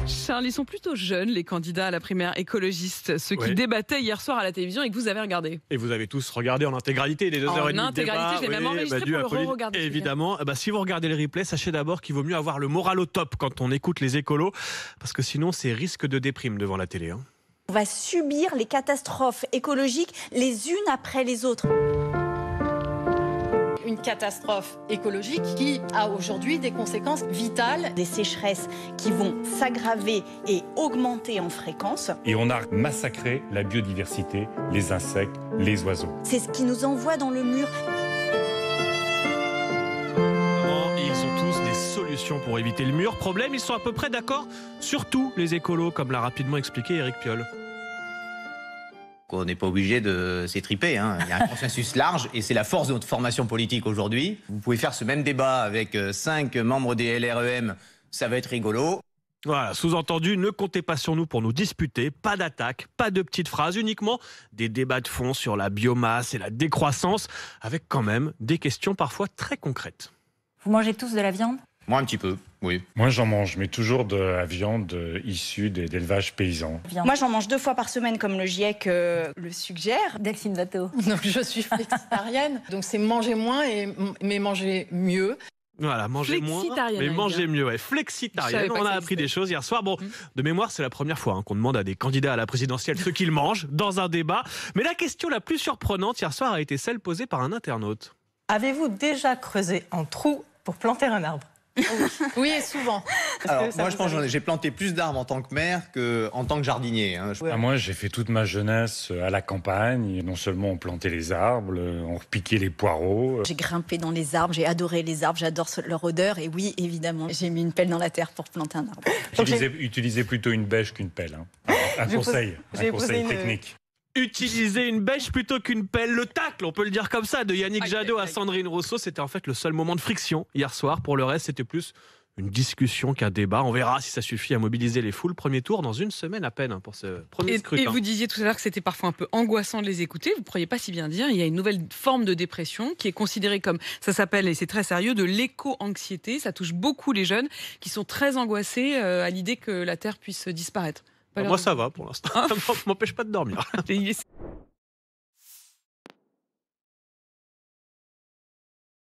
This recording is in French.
Charles, ils sont plutôt jeunes, les candidats à la primaire écologiste, ceux qui débattaient hier soir à la télévision et que vous avez regardé. Et vous avez tous regardé en intégralité les 2h30 de débat. En intégralité, je l'ai même enregistré pour le re-regarder. Évidemment, si vous regardez le replay, sachez d'abord qu'il vaut mieux avoir le moral au top quand on écoute les écolos, parce que sinon c'est risque de déprime devant la télé. On va subir les catastrophes écologiques les unes après les autres. Une catastrophe écologique qui a aujourd'hui des conséquences vitales. Des sécheresses qui vont s'aggraver et augmenter en fréquence. Et on a massacré la biodiversité, les insectes, les oiseaux. C'est ce qui nous envoie dans le mur. Ils ont tous des solutions pour éviter le mur. Problème, ils sont à peu près d'accord sur tout, les écolos, comme l'a rapidement expliqué Éric Piolle. On n'est pas obligé de s'étriper, Il y a un consensus large et c'est la force de notre formation politique aujourd'hui. Vous pouvez faire ce même débat avec 5 membres des LREM, ça va être rigolo. Voilà, sous-entendu, ne comptez pas sur nous pour nous disputer, pas d'attaque, pas de petites phrases, uniquement des débats de fond sur la biomasse et la décroissance, avec quand même des questions parfois très concrètes. Vous mangez tous de la viande ? Moi un petit peu, oui. Moi j'en mange, mais toujours de la viande issue d'élevage paysan. Moi j'en mange 2 fois par semaine comme le GIEC le suggère. Delphine Bateau. Donc je suis flexitarienne, donc c'est manger moins mais manger mieux. Voilà, manger moins, mais manger mieux. Ouais. Flexitarienne, on a appris des choses hier soir. Bon, de mémoire, c'est la première fois qu'on demande à des candidats à la présidentielle ce qu'ils mangent dans un débat. Mais la question la plus surprenante hier soir a été celle posée par un internaute. Avez-vous déjà creusé un trou pour planter un arbre ? Oui, et souvent. Alors, moi, je pense que j'ai planté plus d'arbres en tant que maire qu'en tant que jardinier. Moi, j'ai fait toute ma jeunesse à la campagne. Non seulement on plantait les arbres, on repiquait les poireaux. J'ai grimpé dans les arbres, j'ai adoré les arbres, j'adore leur odeur. Et oui, évidemment, j'ai mis une pelle dans la terre pour planter un arbre. Utilisez plutôt une bêche qu'une pelle. Un conseil technique. Utiliser une bêche plutôt qu'une pelle. Le tacle, on peut le dire comme ça, de Yannick Jadot à Sandrine Rousseau, c'était en fait le seul moment de friction hier soir. Pour le reste, c'était plus une discussion qu'un débat. On verra si ça suffit à mobiliser les foules. Premier tour dans une semaine à peine pour ce premier scrutin. Et vous disiez tout à l'heure que c'était parfois un peu angoissant de les écouter. Vous ne pourriez pas si bien dire. Il y a une nouvelle forme de dépression qui est considérée comme, ça s'appelle, et c'est très sérieux, de l'éco-anxiété. Ça touche beaucoup les jeunes qui sont très angoissés à l'idée que la Terre puisse disparaître. Moi, ça va pour l'instant. Ça ne m'empêche pas de dormir.